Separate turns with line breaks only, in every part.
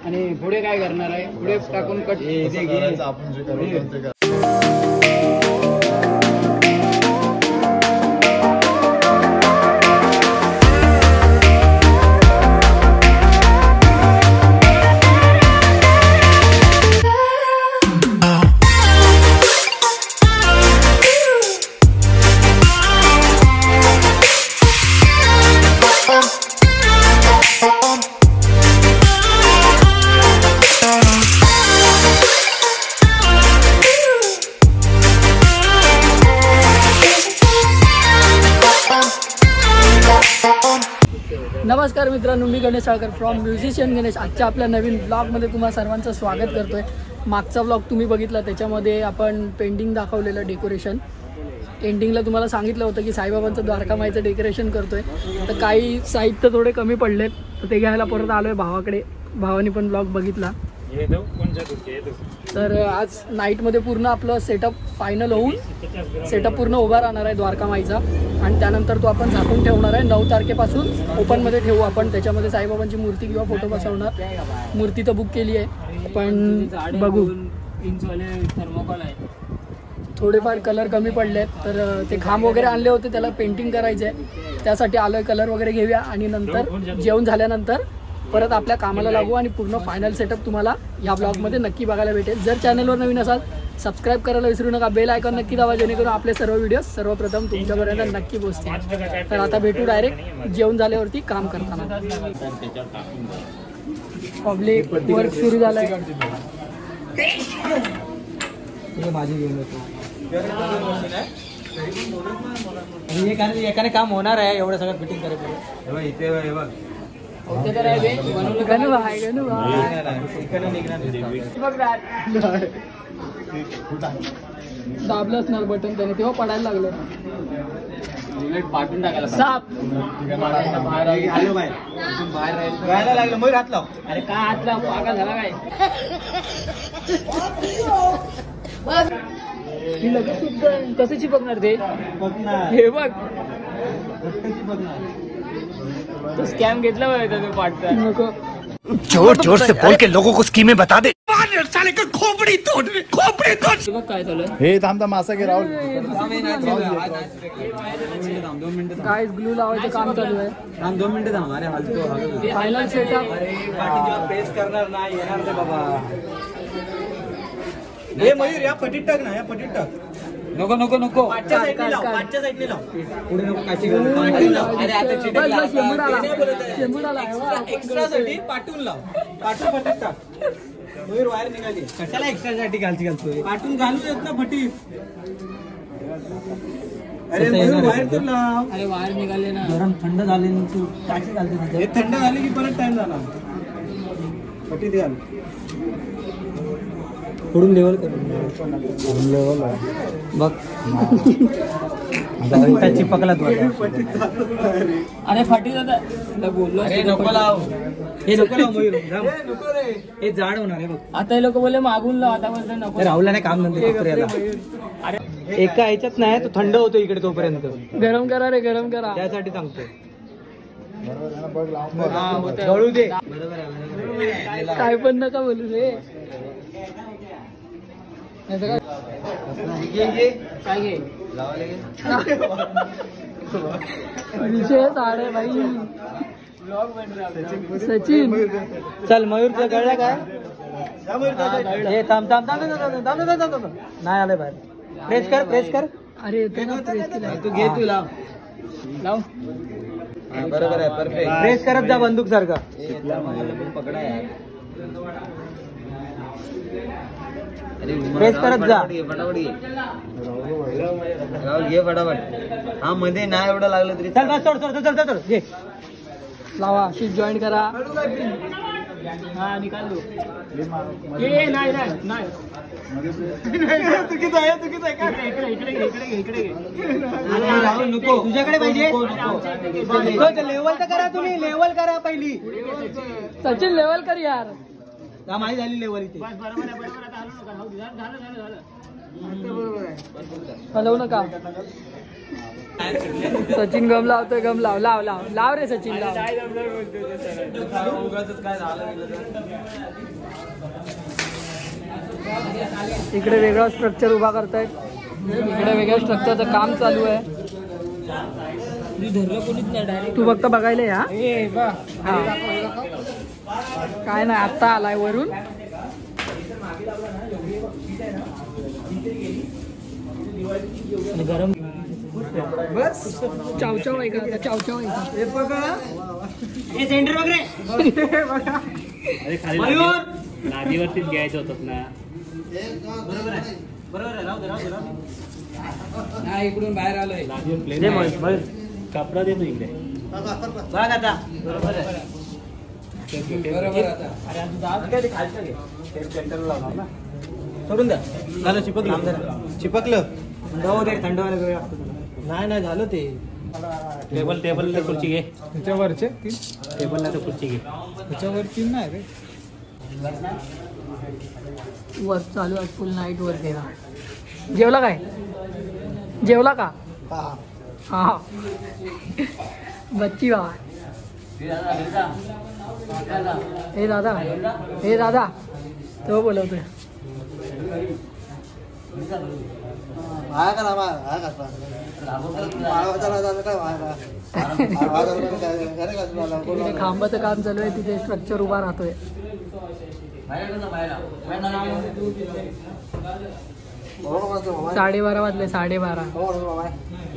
आणि पुढे काय करणार आहे? पुढे टाकून कट आपण जे करतो.
नमस्कार मित्रांनो, मी गणेश साळकर फ्रॉम म्युझिशियन गणेश. आजच्या आपल्या नवीन ब्लॉगमध्ये तुम्हा सर्वांचं स्वागत करतोय. मागचा ब्लॉग तुम्ही बघितला, त्याच्यामध्ये आपण पेंटिंग दाखवलेलं डेकोरेशन. एंडिंगला तुम्हाला सांगितलं होतं की साईबाबांचं द्वारकामाईचं डेकोरेशन करतोय. तर काही साहित्य थोडे कमी पडलेत, तर ते घ्यायला परत आलोय भावाकडे. भावानी पण ब्लॉग बघितला. तर आज नाईटमध्ये पूर्ण आपलं सेटअप फायनल होऊन सेटअप पूर्ण उभा राहणार आहे द्वारकामाईचा. आणि त्यानंतर तो आपण झाकून ठेवणार आहे. 9 तारखेपासून ओपनमध्ये ठेवू आपण. त्याच्यामध्ये साईबाबांची मूर्ती किंवा फोटो बसवणार. मूर्ती तर बुक केली आहे, पण बघू. थर्मोकॉल आहे, थोडेफार कलर कमी पडले आहेत. तर ते खांब वगैरे आणले होते, त्याला पेंटिंग करायचं आहे. त्यासाठी आलोय. कलर वगैरे घेऊया आणि नंतर जेवण झाल्यानंतर परत आपल्या कामाला लागू. आणि पूर्ण फायनल सेटअप तुम्हाला या ब्लॉगमध्ये नक्की बघायला भेटेल. जर चॅनलवर नवीन असाल सबस्क्राईब करायला विसरू नका. बेल आयकॉन नक्की दाबा, जेणेकरून आपले सर्व व्हिडिओ सर्वप्रथम तुमच्यापर्यंत नक्की पोहोचतील. तर आता भेटू डायरेक्ट जेवण झाल्यावरती काम करताना. पब्लिक वर्क सुरू झालंय.
माझी घेऊन येतो. एकाने काम होणार आहे. एवढं सगळं फिटिंग करायचं. इथे बघ
दाबलं असणार बटन त्याने, तेव्हा पडायला लागलं.
पाठवून टाकायला
साप
बाहेर लागलं. मग हात लाव.
अरे काय हात लाव, पागल झाला काय? ही लगेच सुद्धा कसं चिपकणार ते? हे बघ, तो स्कॅम घेतला पाहिजे तो पाठचा. नको,
जोर जोर से बोल के लोगों को स्कीमें बता दे.
खोपडी तोड. काय चालू आहे?
हे थांब थांब असं घे राहुल.
काय ग्लू लावायचं काम चालू आहे.
2 मिनिटं थांब. अरे हलतो.
Final setup.
प्रेस करणार नाही येणार ते बाबा. हे मयूर या पटीत टाक ना, या पटीत टाक. नको नको नको. पाचच्या साईडने लाव. पुढे नको. अरे आता एक्स्ट्रा साठी पाठवून लाव. पाठवून फटीत टाक. मयूर वायर निघाली. कशाला एक्स्ट्रा साठी घालतोय? पाठवून घालू देत ना फटीत. अरे मयूर वायर तर लाव.
अरे वायर निघाले ना.
गरम थंड झाले ना, तू टाकी घालते. हे थंड झाले की परत टाइम झाला. फटीत घाल. पुढून लेवल कर. लेवल बघ. चिपकला तू.
अरे फाटी जाता बोललो.
नको लाव. हे नको लाव मयूर. हे जाड होणार आहे बघ.
आता हे लोक बोलले मागून लाव. आता बोलतो नको.
राहुलला नाही काम नंतर. अरे एका ह्याच्यात नाही, तो थंड होतो इकडे तोपर्यंत.
गरम करा रे, गरम करा.
त्यासाठी सांगतोय. गळू दे.
काय पण नका बोलू रे. काय घे विषय साडे भाई. सचिन
चल. मयूरचं कळलं काय? हे थांब थांब थांब थांब. नाही आलं बाहेर. प्रेस कर, प्रेस कर.
अरे ते ना प्रेस केला.
तू घे, तू लाव.
लाव.
बरोबर आहे. परफेक्ट. प्रेस करत जा बंदूक सारखा. पकडा यार. प्रेस करत जा.
फटाफट घे फटाफट. हा मध्ये नाही एवढं लागलं तरी.
चल बस. सोड चल चल. घे
लावा. शीट जॉईन करा. हा निकाल दो. नाही
चुकीचं आहे. नको. तुझ्याकडे पाहिजे. लेवल तर करा तुम्ही. लेवल करा पहिली.
सचिन लेवल कर यार.
माहिती झाली लेवल इथे.
हलवू नका. सचिन गम लावतोय. गम लाव लाव लाव लाव रे सचिन लाव. इकडे वेगळा स्ट्रक्चर उभा करतायत. इकडे वेगळ्या स्ट्रक्चरचं काम चालू आहे. तू फक्त बघायला या. काय नाही आत्ता आलाय वरून. गरम बस चावचाव आहे का? चावचाव आहे का?
सेंटर वगैरे
लादीवरतीच घ्यायचं होतं ना.
बरोबर आहे. बरोबर आहे. राहू दे राहू दे राहू दे.
नाही इकडून बाहेर आलोय. लादीवर प्लेन कपडा देतो इकडे.
बघ आता बरोबर आहे.
बरोबर आता.
अरे आज काय ते खालचं घे. सेंटरला लावणार ना. सोडून द्या. झालं चिपकलं. चिपकलं थंड दे. थंड व्हायला वेळ लागतो. नाही नाही झालं ते.
टेबल खुर्ची घे.
त्याच्यावरचे
टेबल नाही तर खुर्ची घे.
त्याच्यावर 3 नाही रे.
वर्क चालू आहे. फुल नाईट वर्क आहे. जेवला काय? जेवला का? हा बच्ची बा. हे दादा. हे दादा तो बोलवतोय. तिथे खांबाचं काम चालू आहे. तिथे स्ट्रक्चर उभा राहतोय. 12:30 वाजले. 12:30.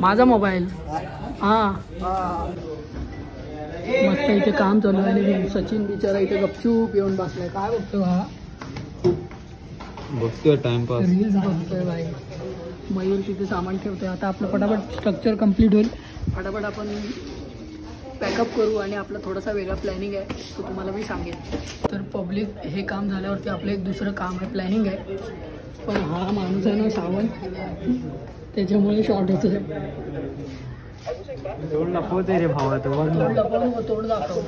माझा मोबाईल. हा मस्त इथे काम चालू आहे. आणि सचिन बिचारा इथे गपचूप येऊन बसलाय. काय बघतो हा?
बघतोय टाइमपास.
रील्स बघतोय भाई. मयूर तिथे सामान ठेवतोय. आता आपलं फटाफट स्ट्रक्चर कम्प्लीट होईल. फटाफट आपण पॅकअप करू आणि आपला थोडासा वेगळा प्लॅनिंग आहे तो तुम्हाला मी सांगेन. तर पब्लिक हे काम झाल्यावरती आपलं एक दुसरं काम आहे. प्लॅनिंग आहे. पण हा माणूस आहे ना सावंत. त्याच्यामुळे शॉर्ट होतं.
तोड लपवते रे भावा.
तोड लपवून तोड दाखव.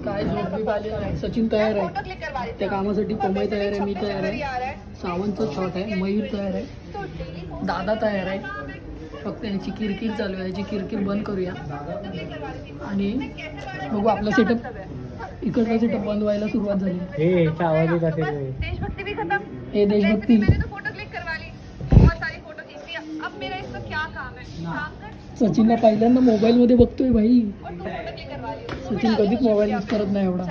काय झोप बी आली नाही. सचिन तयार आहे त्या कामासाठी. पमई तयार आहे. मी तयार आहे. सावंतचं शॉट आहे. मयूर तयार आहे. दादा तयार आहे. फक्त याची किरकिर चालू आहे. याची किरकिर बंद करूया आणि बघू आपला सेटअप. इकडचा सेटअप बंद व्हायला सुरुवात झाली.
हे आवाज येत असेल.
हे देशभक्ती. सचिनला पहिल्यांदा मोबाईल मध्ये बघतोय भाई. सचिन कधीच मोबाईल यूज करत नाही एवढा.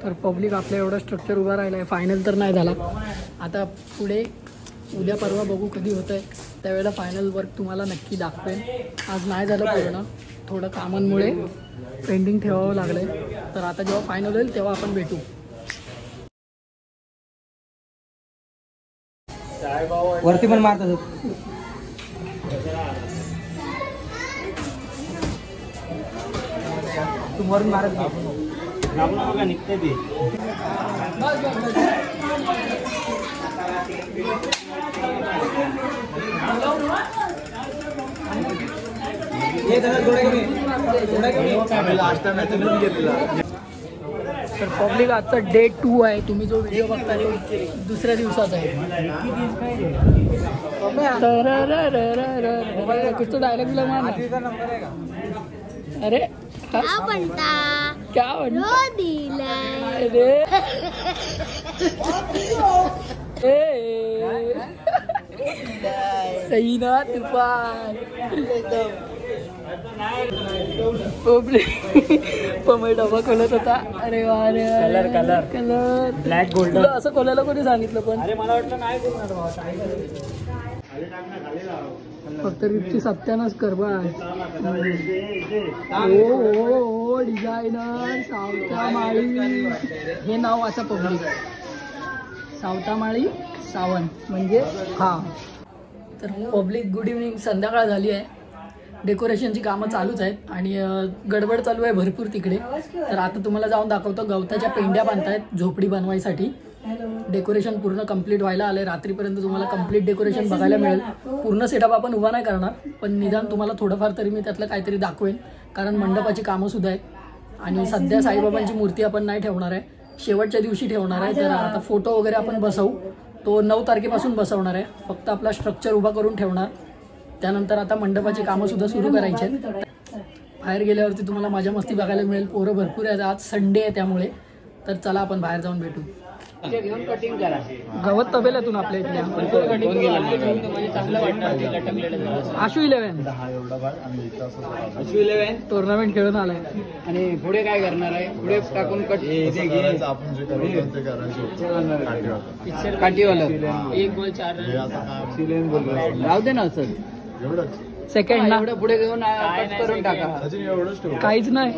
तर पब्लिक आपल्या एवढा स्ट्रक्चर उभा राहिला आहे. फायनल तर नाही झाला. आता पुढे उद्या परवा बघू कधी होत आहे. त्यावेळेला फायनल वर्क तुम्हाला नक्की दाखवेन. आज नाही झालं पूर्ण. थोडं कामांमुळे पेंडिंग ठेवावं लागलं आहे. तर आता जेव्हा फायनल होईल तेव्हा आपण भेटू.
वरती पण मारतात. तू वरून मारत
बघा निघते ते.
तर पब्लिक आजचा डे 2 आहे. तुम्ही जो व्हिडिओ बघताय तो दुसऱ्या दिवसाचा आहे. कुछ तो डायलॉग बिलॉग मारना. अरे क्या बनता? क्या बनता? सही ना तूफान. पमई डबा खोलत होता. अरे वा रे. Colour
black golden.
असं खोलायला कोणी सांगितलं? पण
अरे मला वाटलं नाही बोलणार.
फक्त रिपची सत्यानाच कर बा. ओ डिझायनर सावतामाळी. हे नाव वाचा पब्लिक. सावतामाळी सावंत म्हणजे हा. तर पब्लिक गुड इव्हनिंग. संध्याकाळ झाली आहे. डेकोरेशनची कामं चालूच आहेत आणि गडबड चालू आहे भरपूर तिकडे. तर आता तुम्हाला जाऊन दाखवतो. गवताच्या पेंड्या बांधतायत झोपडी बनवायसाठी. डेकोरेशन पूर्ण कंप्लीट व्हायला आलंय. रात्रीपर्यंत तुम्हाला कंप्लीट डेकोरेशन बघायला मिळेल. पूर्ण सेटअप आपण उभा नाही करणार पण निदान तुम्हाला थोडंफार तरी मी त्यातलं काहीतरी दाखवेन. कारण मंडपाची कामं सुद्धा आहेत आणि सध्या साईबाबांची मूर्ती आपण नाही ठेवणार आहे. शेवटच्या दिवशी ठेवणार आहे. तर आता फोटो वगैरे आपण बसवू, तो 9 तारखेपासून बसवणार आहे. फक्त आपला स्ट्रक्चर उभा करून ठेवणार. त्यानंतर आता मंडपाची कामं सुद्धा सुरू करायची आहेत. बाहेर गेल्यावरती तुम्हाला मजा मस्ती बघायला मिळेल. पोरं भरपूर आहेत, आज संडे आहे त्यामुळे. तर चला आपण बाहेर जाऊन भेटू.
घेऊन कटिंग करा.
गवत तबेल्यातून आपल्या इथल्या आशू 11 टुर्नामेंट खेळून आलाय.
आणि पुढे काय करणार आहे? पुढे टाकून काठीवालं 1 गोल 4 रन राहू दे ना असं.
सेकंड ना
एवढं पुढे घेऊन कट करून टाका.
काहीच नाही.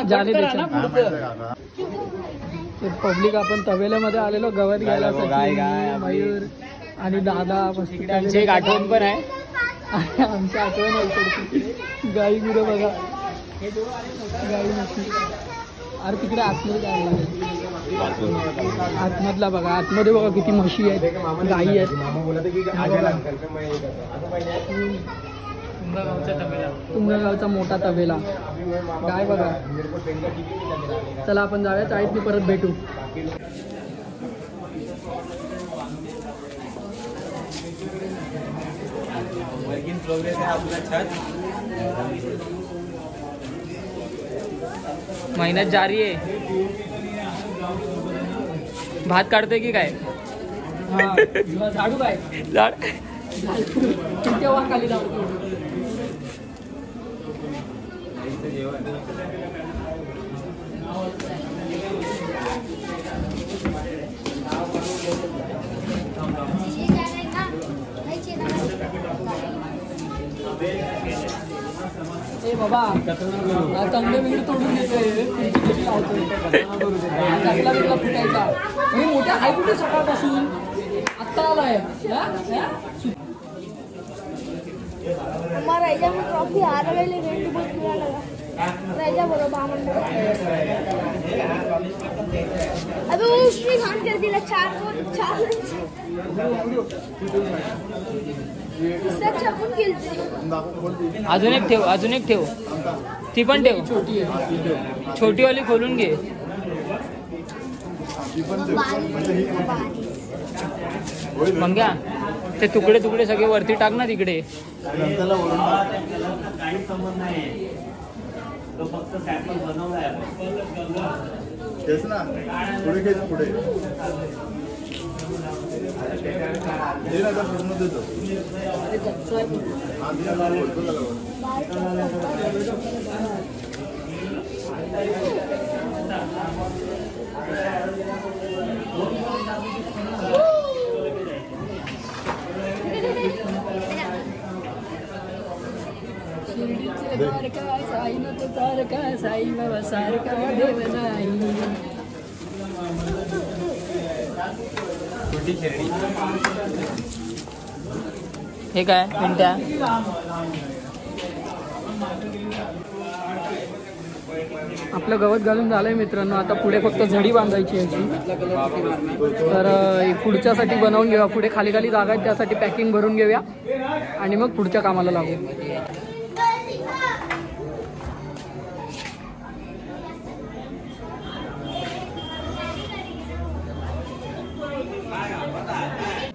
जाने
ना पुढचं.
पब्लिक आपण तबेल्यामध्ये आलेलो गवत घ्यायला. मयूर आणि दादा मस्त.
आमची एक आठवण पण आहे.
आमची आठवण आहे. गाई गुरं बघा. गाई नसली. अरे तिकडे आतमध्ये जायला लागेल. आतमधला बघा. आतमध्ये बघा किती म्हशी आहेत, गाई आहेत. तुंगगावचा मोठा तबेला. गाय बघा. चला आपण जाऊया चाळीत, परत भेटू.
मेहनत जारी आहे. भात काढतोय की काय?
झाडू काय
झाड
तेव्हा खाली जाऊ. ए बाबा चांगले वेगळे तोडून घेतोय. चांगला वेगळा फुटायचा. मी मोठ्या हाय कुठे सकाळपासून आत्ता आलाय.
राजा में ट्रॉफी हार गई लेकिन बहुत बुरा लगा. राजा बोलो बामन अबे वो उसने घाट कर दिया 4 इससे अच्छा अपन खेलते.
अजून एक ठेव. ती पण ठेव.
छोटी आहे.
छोटी वाली खोलून घे. मंग्या ते तुकडे सगळे वरती टाक ना तिकडे.
पुढे
साई बाबा सारखा देव नाही.
हे काय मिनट्या.
आपलं गवत घालून झालंय मित्रांनो. आता पुढे फक्त झडी बांधायची याची. तर पुढच्यासाठी बनवून घेऊया. पुढे खाली खाली जागा आहे त्यासाठी पॅकिंग भरून घेऊया आणि मग पुढच्या कामाला लागू.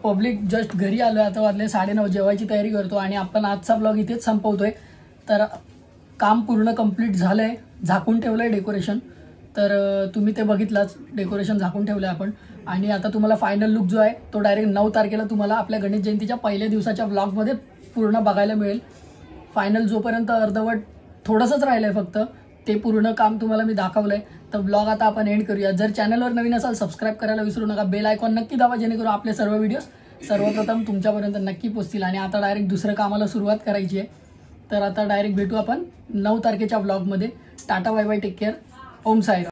पब्लिक जस्ट घरी आलो. आता वाजले 9:30. जेवायची तयारी करतो आणि आपण आजचा ब्लॉग इथेच संपवतोय. तर काम पूर्ण कंप्लीट झालंय. झाकून ठेवलंय डेकोरेशन. तर तुम्ही ते बघितलंच. डेकोरेशन झाकून ठेवलंय आपण. आणि आता तुम्हाला फायनल लुक जो आहे तो डायरेक्ट 9 तारखेला तुम्हाला आपल्या गणेश जयंतीच्या पहिल्या दिवसाच्या ब्लॉगमध्ये पूर्ण बघायला मिळेल. फायनल जोपर्यंत अर्धवट थोडंसंच राहिलंय फक्त ते पूर्ण काम तुम्हाला मी दाखवलंय. तर ब्लॉग आता आपण एंड करूया. जर चॅनलवर नवीन असाल सबस्क्राईब करायला विसरू नका. बेल आयकॉन नक्की दाबा जेणेकरून आपले सर्व व्हिडिओज सर्वप्रथम तुमच्यापर्यंत नक्की पोहोचतील. आणि आता डायरेक्ट दुसरं कामाला सुरुवात करायची आहे. तर आता डायरेक्ट भेटू आपण 9 तारखेच्या ब्लॉगमध्ये. Tata bye bye. Take care. Om Sairam.